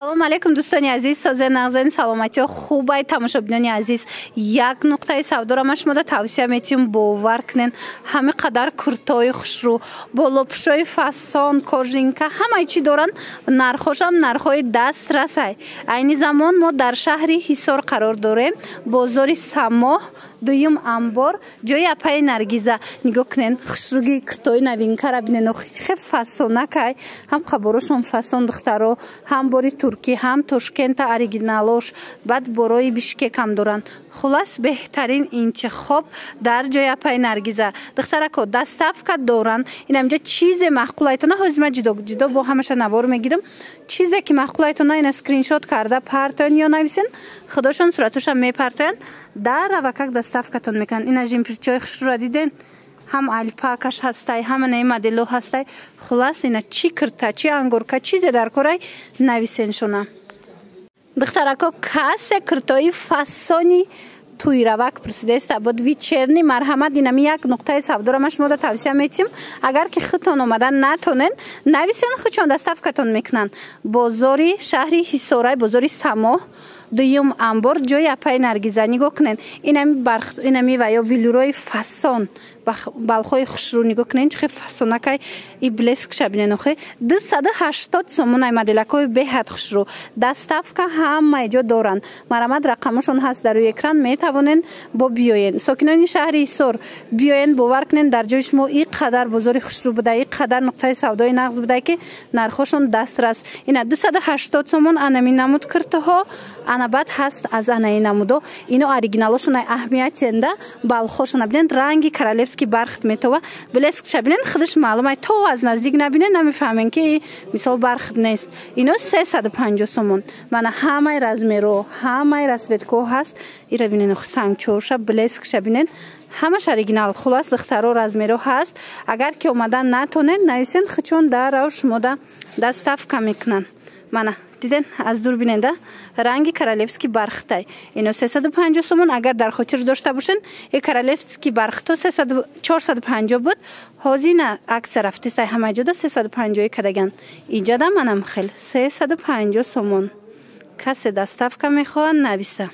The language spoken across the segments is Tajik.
سلام علیکم دوستان عزیز، سازه نغزن سلامتی و خوبای تماشابینان عزیز. یک نقطه سودا را ما شما توصیه میتیم باور کنین. همه قدر کرتای خوشرو، بالوپشای فسان، کورژینکا همه چی دارن. نرخوش هم نرخای دست رسای. این زمان ما در شهر حصار قرار داریم. بازار سماه، دویم انبار، جای اپای نرگیزه. نگاه کنین خوشروگی کرتای نوینکا را ببینین. خیلی فسانکای، هم خبرشون فسان دخترو، هم باری ترکی، هم تاشکент اوریجینالش، بعد برای بیشکک هم دارن. خلاص بهترین انتخاب در جای اپای نرگیزه. دخترکو دستافکا دارن. این همجا چیز معقولایتونه هزینه جدا با همش نوار میگیرم. چیزی که معقولایتونه این اسکرین شات کرده پرتون یا نویسین. خداشون صورتش هم میپرتون. در روکک دستافکاتون میکنن. این از جیمپرچای خوش رو دیدین. هم الپاکش هستای، هم نه مدلو هستای. خلاص اینا چی کرتا، چی انگورکا، چیز در کارای نویسین شونه. دخترکو کاس کرتای فسانی توی روک پرسیده است. بود ویچرنی مرحمت اینمی یک نقطه سودا را ما شما توصیه میتیم. اگر که خودتون اومدن نتونن نویسین، خودشون دستافکاتون میکنن. بازاری شهری حصارای بازاری سماه، دویم انبار، جای اپای نرگیزه. نگاه کنین اینمی و یا ویلوروی فسان بالخوی خوشرو نگاه کنین چه فسانکای این بلسک شبینه نخه 280 سومون مدلکای بهت خوشرو. دستافکا همه جا دارن. مرامد رقمشون هست در روی اکران، میتوانین با بیاین. ساکنان شهر حصار بیاین باور کنین در جای شما این قدر بازار خوشرو بوده، این قدر نقطه سودای نغز بوده که نرخشون دسترس. اینا 280 سومون انمی نمود کرته ها انبات هست از انای نمودو. اینو اوریجینالشون اهمیتی انده بالخوشون ببینن رنگی کرالفسکی برخت میتوه بلسک شبینن خودش معلومه تو از نزدیک نبینن نمیفهمن که مثال برخت نیست. اینو 350 سومون. من همه رزمی رو همه رسوتکو هست. ایرا ببینن سنگ چورشه بلسک شبینن همش اوریجینال. خلاص دخترو رزمی رو هست. اگر که اومدن نتونن نویسین خچون در روش مودا دستافکا میکنن. من دیدن از دور بیننده رنگی کرالفسکی برخته. اینو 350 سومون. اگر در خاطر داشته باشین این کرالفسکی برخته 450 بود. هزینه اکثر رفته همه جدا 350 کدگن. ایجادا منم خیلی 350 سومون. کسی دستافکا میخواد نویسه.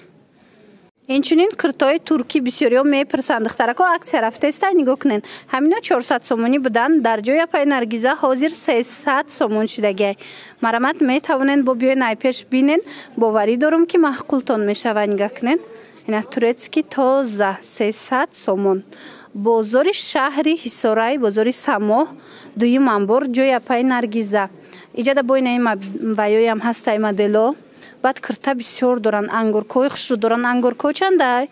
اینچنین کرتای ترکی بسیاری ها میپرسند. دخترکو اکثر رفته است. نگاه کنین همینا 400 سومونی بودن. در جای اپای نرگیزه حاضر 300 سومون شدگی. مرامت میتوانین با بیاین ایپش بینین. باوری دارم که معقولتون میشه. نگاه کنین اینا تورецکی تازه 300 سومون. بازار شهری حصارای بازار سماه، دویم انبار، جای اپای نرگیزه. ایجاد با این بیایی هم هست ای مدلو. بعد کرتا بسیار دارن. انگورکوی خوش رو دارن. انگورکو چنده؟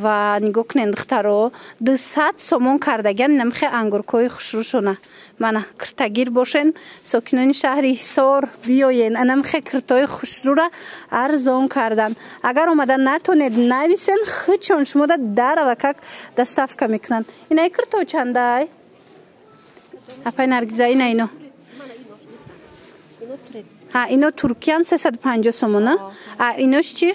و نگاه کنین دخترو 200 سومون کردگن. نمخه انگورکوی خوش رو شونه. من کرتگیر باشین ساکنان شهر حصار بیاین. نمخه کرتای خوش رو را ارزان کردن. اگر اومدن نتونید نویسین خودشون شما در وکک دستافکا میکنن. اینای کرتو چنده؟ اپای نرگیزه اینو ها اینو ترکیان 350 سومونه. اینوش چی؟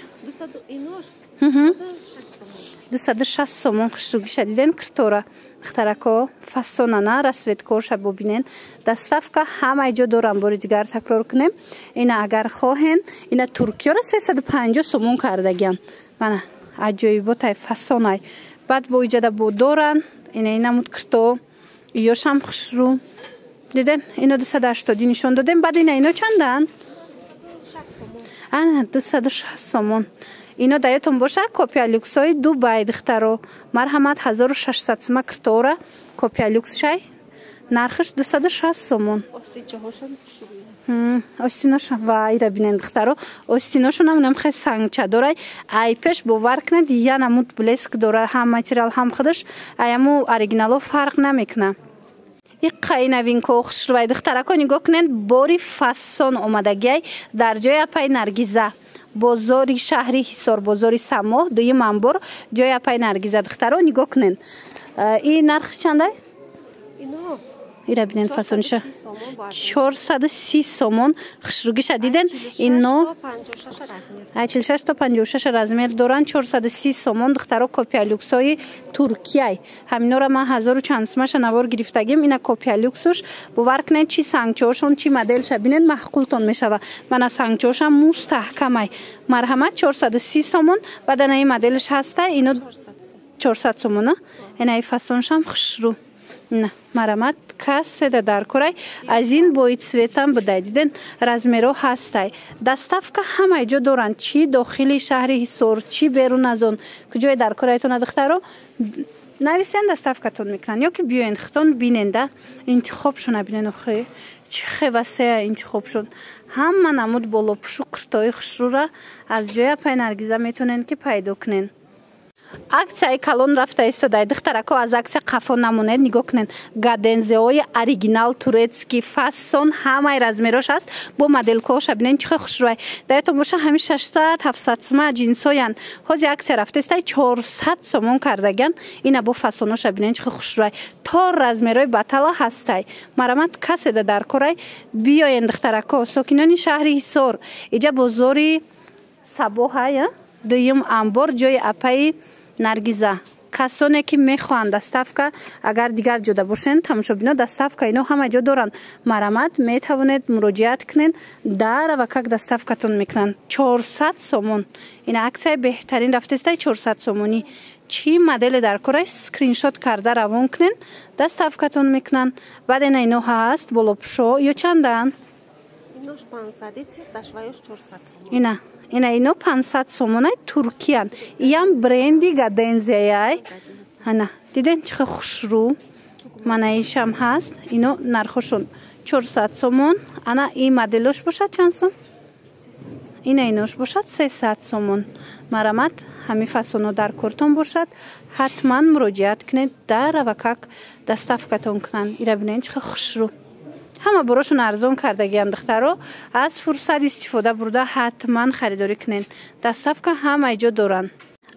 260 سومون. خوشروگی شدیدن کرتورا. دخترکو فسانانه رسوتکوش ببینین. دستافکا همه جا دارن. باری دیگر تکرار کنیم. اینا اگر خواهین اینا ترکیه را 350 سومون کردگن. من عجایبات فسانای بعد با ایجاد با دارن. اینا مود کرتو ایوش هم خوشرو دیدن. اینو 280 نشون دادیم. بعد اینا چندن؟ 260 سومون. اینو دایتون باشه کپیا لوکس های دبی دخترو. مرحمت 1600 سوم کرتوره کپیا لوکس شای. نرخش 260 سومون. آستیناش وای را بینند دخترو. آستیناشون هم نمخه سنگچه داره. ایپش باور کنید یا نمود بلسک داره. هم ماتریال هم خودش ایامو اوریجینالو فرق نمیکنه. این قای نوینکو خوش روی دخترکو نگاه کنین باری فسان اومدگی در جای اپای نرگیزه. بازاری شهری حصار بازاری سماه، دویم انبار، جای اپای نرگیزه. دخترو نگاه کنین این نرخش چنده؟ ایرا بینین فسونشه 430 سومون خشروگیش دیدن اینو 46 تا 56 رزمیر دارن 430 سومون دخترا کپیا لوکسای ترکیه همینا را ما 1000 و چند سومش نوار گرفتگیم اینا کپیا لوکسش باور کنین چی سنگچوشون چی مدلش ببینید معقولتون میشوه من سنگچوشم مستحکمه مرحمت 430 سومون بعد این مدلش هسته اینو 400 سومونه اینا فسونشم خشرو نه مرحمت کس در کره از این باید سویتم بده دیدن رزمیرو هسته دستافکا همه جا دارن چی داخلی شهر حصار چی بیرون از اون کجای در کره تون دخترو نویسین دستافکتون میکنن یا که بیاین خطون بیننده انتخابشون بینن اخی چی خیوسته انتخابشون هم من امود بالا پشو کرتای خشرو را از جای پای نرگیزه میتونن که پیدا کنین аксияи калон рафта истодаи духтарако аз аксия қафо намунед нигоҳ кунед гадензеҳои оригинал турецки фасон ҳамаи размерош аст бо моделкоша бинен чихе хушрӯй даётон боша ҳами 600-700 сума ҷинсоян ҳози аксия рафтаистай 400 сомон кардаган ина бо фасоноша бинен чихе хушрӯй то размерои батала ҳастай марамат каседа дар корай биёен духтарако сокинони шаҳри ҳисор иҷа бозори сабоҳая дуюм амбор ҷои апаи наргиза касоне ки мехоҳанд дастафка агар дигар ҷода бошен тамошобино дастафка ино ҳама ҷо доранд марамат метавонед муроҷиат кунед дара ва как дастафкатон мекунанд 400 сомон ина аксияи беҳтарин рафтаистай 400 сомонӣ чӣ моделе дар корай скриншот карда равон кунед дастафкатон мекунанд баъд ина ино ҳаст болопӯшо ё чандан ина ино 500 сомонай туркиян иям бренди гадензияй ана диден чихе хушрӯ манаишам ҳаст ино нархошон 400 сомон ана ин моделош бошад чанд сом ина инош бошад 300 сомон марамат ҳами фасоно дар кортон бошад ҳатман муроҷиат кунед дара ва как дастафкатон кунанд ира бинен чихе хушрӯ ҳама борошон арзон кардагиянд духтаро аз фурсат истифода бурда ҳатман харидорӣ кунед дастафка ҳамаи ҷо доранд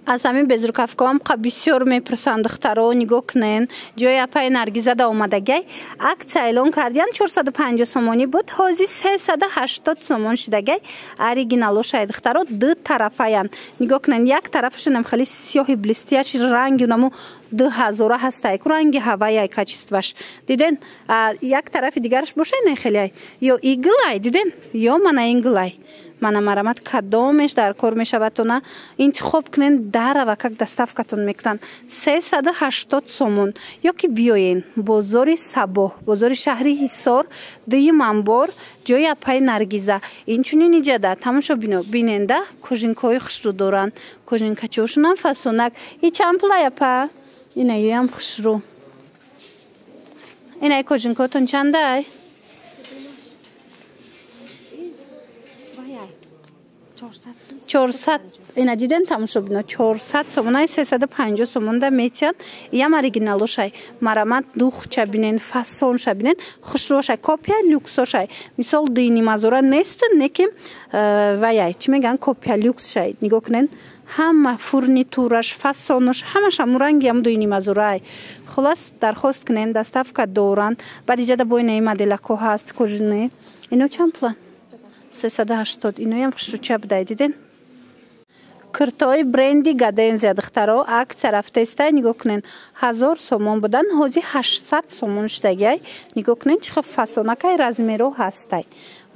аз ҳамин безрукавкаам бисёр мепурсанд духтаро нигоҳ кунен ҷои апаи наргизада омадагай аксия эълон кардиян 450 сомонӣ буд ҳозир 380 сомон шидагай оригиналошай духтаро ду тарафаян нигоҳ кунен як тарафашонам хали сиёҳи блестящий ранги унаму 2000 ҳастай ку ранги ҳаваяй качестваш диден як тарафи дигараш бошай не хелиай ё иглай диден ё мана инглай мана марамат кадомеш дар кор мешавадтона интихоб кунен дара ва как дастафкатон мекунанд 380 сомон ё ки биёен бозори сабоҳ бозори шаҳри ҳисор дуюм амбор ҷои апаи наргиза инчунин иҷада тамошо биненда кожинкаҳои хушрӯ доранд кожинкачиҳошонам фасонак и чанд пулай апа ина ёям хушрӯ инаи кожинкаҳотон чандай 400 ина диден тамошобино 400 сомонай 350 сомонда метиян иям оригиналошай марамат духча бинен фасонша бинен хушрӯшай копия люксошай мисол дини мазора несту неким ваяй чӣ меган копия люксшай нигоҳ кунен ҳама фурнитураш фасонош ҳамашам ранги ам дуини мазурай хулос дархост кунен дастафка доранд баъд иҷада бо инаи моделако ҳаст кожине ино чанд пулан 380 иноям хушрӯча будай диден куртои бренди гадензия духтаро аксия рафтаистай нигоҳ кунен 1000 сомон будан ҳозир 800 сомон шудагай нигоҳ кунен чихе фасонакай размеро ҳастай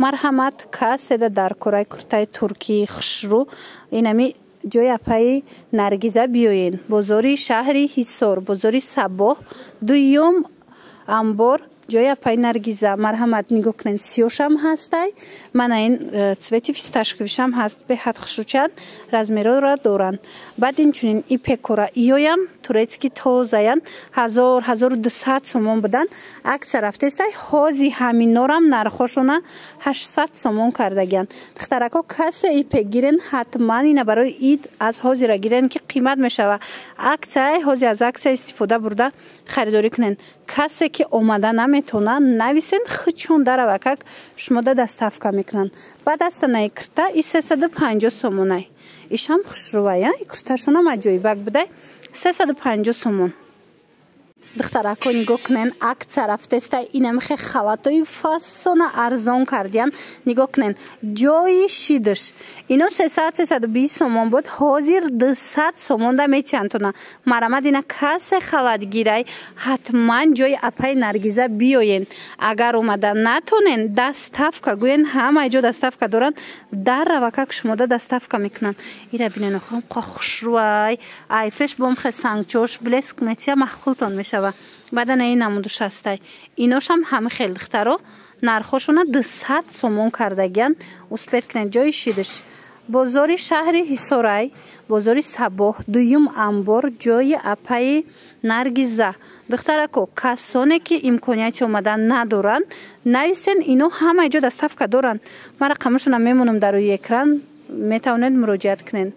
марҳамат каседа дар кораи куртаи туркии хушрӯ инами ҷои апаи наргиза биёен бозори шаҳри ҳисор бозори сабоҳ дуюм амбор ҷои апаи наргиза марҳамат нигоҳ кунен сиёшам ҳастай мана ин цвети фисташковишам ҳаст беҳад хушрӯчанд размерора доранд баъд инчунин ипекора иёям турецки тозаян 1200 сомон будан аксия рафтаистай ҳози ҳаминорам нархошона 800 сомон кардагиянд духтарако касе ипек гирен ҳатман ина барои ид аз ҳозира гирен ки қимат мешава аксияи ҳози аз аксия истифода бурда харидорӣ кунен касе ки омада наметона нависен хичон дарава как шумода дастафка мекунанд баъд астанаи курта и 350 сомонай ишам хушрӯвая и курташонам аҷоибак будай 350 сомон духтарако нигоҳ кунен, акция рафтеста инамихе халатои фасона арзон кардиян. Нигоҳ кунен, ҷои шидиш ино 300-320 сомон буд, ҳозир 200 сомонда метиянтона. Марамад ина касе халат гирай, ҳатман ҷои апаи Наргиза биёен. Агар омада натонен, доставка гӯен, ҳамаи ҷо доставка доран, дар равакак шумода доставка мекунан. Ира бинен охам қохушруай, ай пеш бомхе сангчош блеск метия маххултон мешава. баъдан ин намудуш ҳастай. Иношам ҳами хел духтаро нархошуна 200 сомон кардагиян. успед кунен ҷои шидиш. бозори шаҳри Ҳисорай, бозори Сабоҳ, дуюм амбор, ҷои апаи Наргиза. духтарако, касоне ки имконияти омадан надоранд, нависен, ино ҳамаи ҷо доставка доранд. ман рақамашона мемонам дар рӯи экран, метавонед муроҷиат кунед.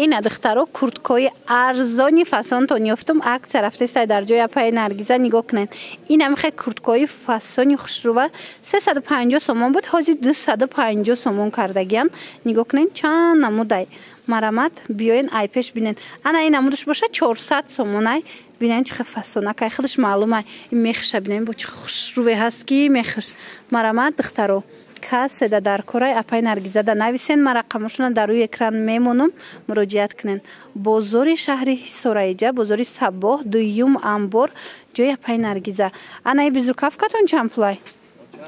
ина духтаро курткои арзони фасонтон ёфтум. акция рафтестай дар ҷои апаи Наргиза. нигоҳ кунед, инамихе курткои фасони хушрува 350 сомон буд, ҳозир 250 сомон кардагиян. нигоҳ кунед, чанд намудай. марамад биёен ай пеш бинен. ана ин намудаш боша 400 сомонай. бинен чихе фасонакай худаш маълумай. ин мехиша бинен бо чихе хушруве ҳаст ки мехиш. марамад духтаро каседа дар кораи апаи Наргизада нависен. ман рақамашона дар рӯи экран мемонам, муроҷиат кунен. бозори шаҳри Ҳисораиҷа, бозори Сабоҳ, дуюм амбор, ҷои апаи Наргиза. ана и безрукавкатон чанд пулай?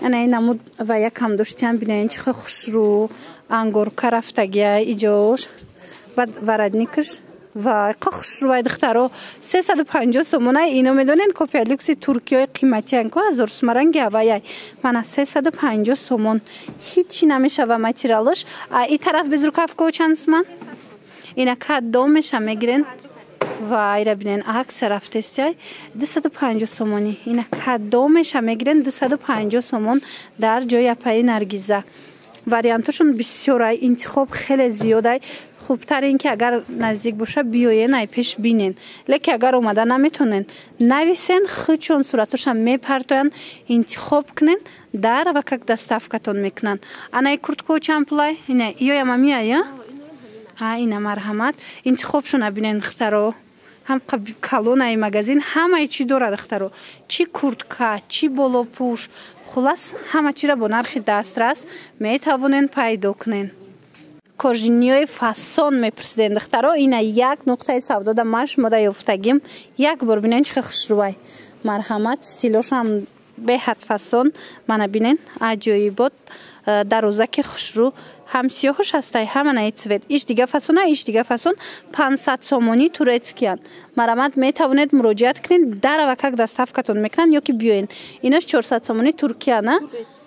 ана ин намуд ва якам доштиян бинен чихе хушрӯ ангорка рафтагия иҷош баъд варадникаш вай қохушрувай духтаро 350 сомонай. ино медонен копия люкси туркиёи қиматиян ко 1000 сомаранги аваяй. мана 350 сомон ҳичи намешава материалаш. и тараф безрукавко чанд сомон? ина кадом меша мегирен? вайра бинен акция рафтестяй 250 сомони. ина кадом меша мегирен? 250 сомон дар ҷои апаи Наргиза. вариантошон бисёрай, интихоб хеле зиёдай. хубтар ин ки агар наздик боша биёен ай пеш бинен. леки агар омада наметонен, нависен, хичон суратошам мепартоян, интихоб кунен, дар ва как доставкатон мекунан. ана и куртко чанд пулай? ина иёяма мияя? ина марҳамат. интихобшона бинен духтаро. ҳам калонаи магазин ҳамаи чӣ дора духтаро. чӣ куртка, чӣ болопӯш, хулас ҳама чиро бо нархи дастрас метавонен пайдо кунен. кожиниёи фасон мепурсиден духтаро. ина як нуқтаи савдода ман шумода ёфтагим. як бор бинен чихе хушрувай. марҳамат, стилошам беҳад фасон. мана бинен аҷоибот, дарозаки хушрӯ, ҳам сиёҳуш ҳастай, ҳаманаи цвет. иш дига фасона, иш дига фасон. 500 сомони турецкиян. марамад метавонед муроҷиат кунед, дара ва как доставкатон мекунанд ё ки биёен. инаш 400 сомони Туркия на?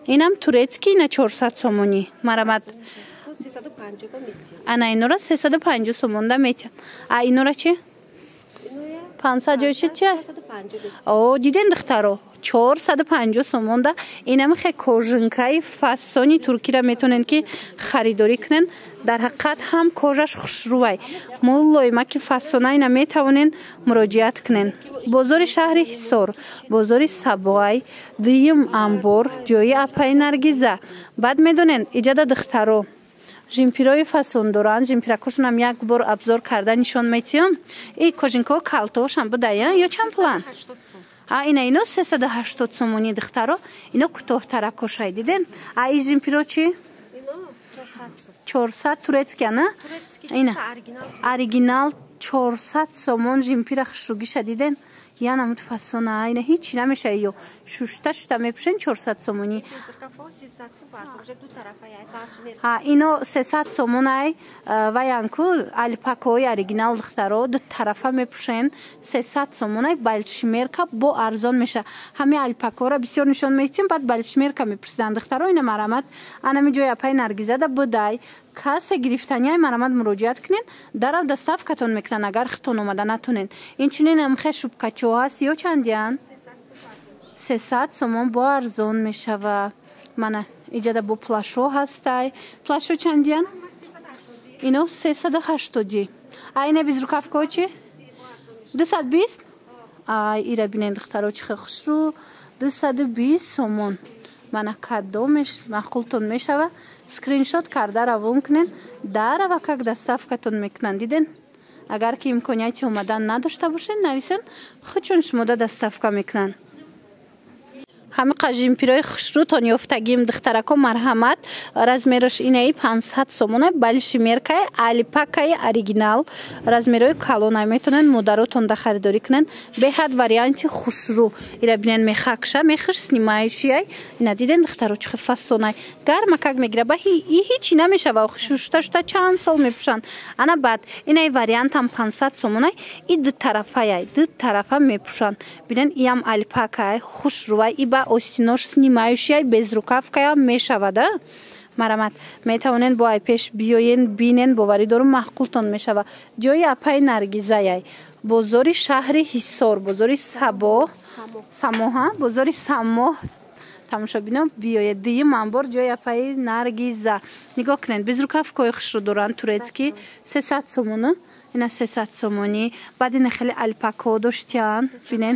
инам турецки, ина 400 сомони. марамад ана инора 350 сомонда метиан. инора чи? 500 ҷои чи? о диден духтаро 450 сомонда инамихе кожинкаи фасони туркира метонен ки харидорӣ кунен. дар ҳақиқат ҳам кожаш хушрувай, мулоимаки фасона. ина метавонен муроҷиат кунен. бозори шаҳри Ҳисор, бозори Сабоай, дуюм амбор, ҷои апаи Наргиза. баъд медонен иҷада духтаро жимпирои фасон доранд. жимпиракошонам як бор абзор карда нишон метиём. и кожинкао калтошам будая ё чанд пулан? ина ино 380 сомони духтаро. ино кӯтоҳтаракошай диден. и жимпиро чи? 400 турецкия на? ина оригинал 400 сомон жимпира хушругиша диден. я намуд фасона. ина ҳичи намеша ё шушта мепушен 400 сомони. ино 300 сомонай ваянку алпакои оригинал духтаро ду тарафа мепушен 300 сомонай. балшмерка бо арзон меша. ҳами алпакора бисёр нишон метим, баъд балшмерка мепурсидан духтаро. ина марамад анами ҷои апаи Наргизада будай. касе гирифтанияй марамад муроҷиат кунен, дарав доставкатон мекунан агар хитон омада натонен. инчунин амхе шубкачо ҳаст ё чандиян? 300 сомон бо арзон мешава. мана иҷада бо плашо ҳастай. плашо чандиян? ино 380. ина безрукавко чи? 220. ира бинен духтаро чихе хушрӯ 220 сомон. мана кадомеш мақултон мешава. скриншот карда равон кунен, дара ва как доставкатон мекунан. диден агар ки имконияти омадан надошта бошед нависен худшон шумода доставка мекунанд. ҳами қажимпирои хушрӯтон ёфтагим духтарако марҳамат размераш инаи 500 сомона балшимеркаи алипакаи оригинал размерои калонай метонен модаротон да харидорӣ кунен беҳад варианти хушрӯ ира бинен мехакша мехиш снимающияй ина диден духтаро чӣ фасонай гарма как мегира ба ҳичи намешава шушта чанд сол мепӯшанд ана баъд инаи вариантам 500 сомонай и ду тарафа мепӯшанд бинен иам алипакаи хушрӯвай и ба остинош снимающая безрукавкая мешавада марамат метавонен бо ай пеш биёен бинен боварӣ дорум маҳқултон мешава ҷои апай наргизаяй бозори шаҳри ҳисор бозори самоҳа бозори самоҳ тамошобинон биёед дуюм амбор ҷои апай наргиза нигоҳ кунед безрукавкаи хушрӯ доранд турецкӣ 300 сомона ина 300 сомонӣ баъд ина хеле алипакаҳо доштиян бинен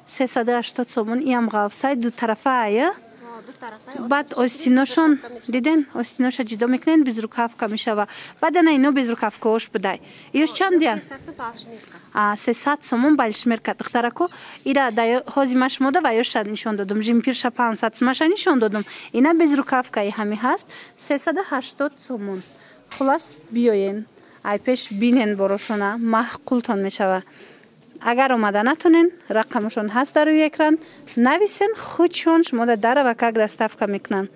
380 сомон иам ғавсай ду тарафая баъд остиношон диден остиноша ҷудо мекунен безрукавка мешава баъд ана ино безрукавкаош будай иёш чандиян 300 сомон балшмерка духтарако ира ҳозима шумода ва ёша нишон додум жимпирша 500 смаша нишон додум ина безрукавкаи ҳами ҳаст 380 сомон хулас биёен ай пеш бинен борошона маҳқултон мешава агар омада натонен рақамшон ҳаст дар рӯи экран нависен худшон шумода дарава как доставка мекунанд.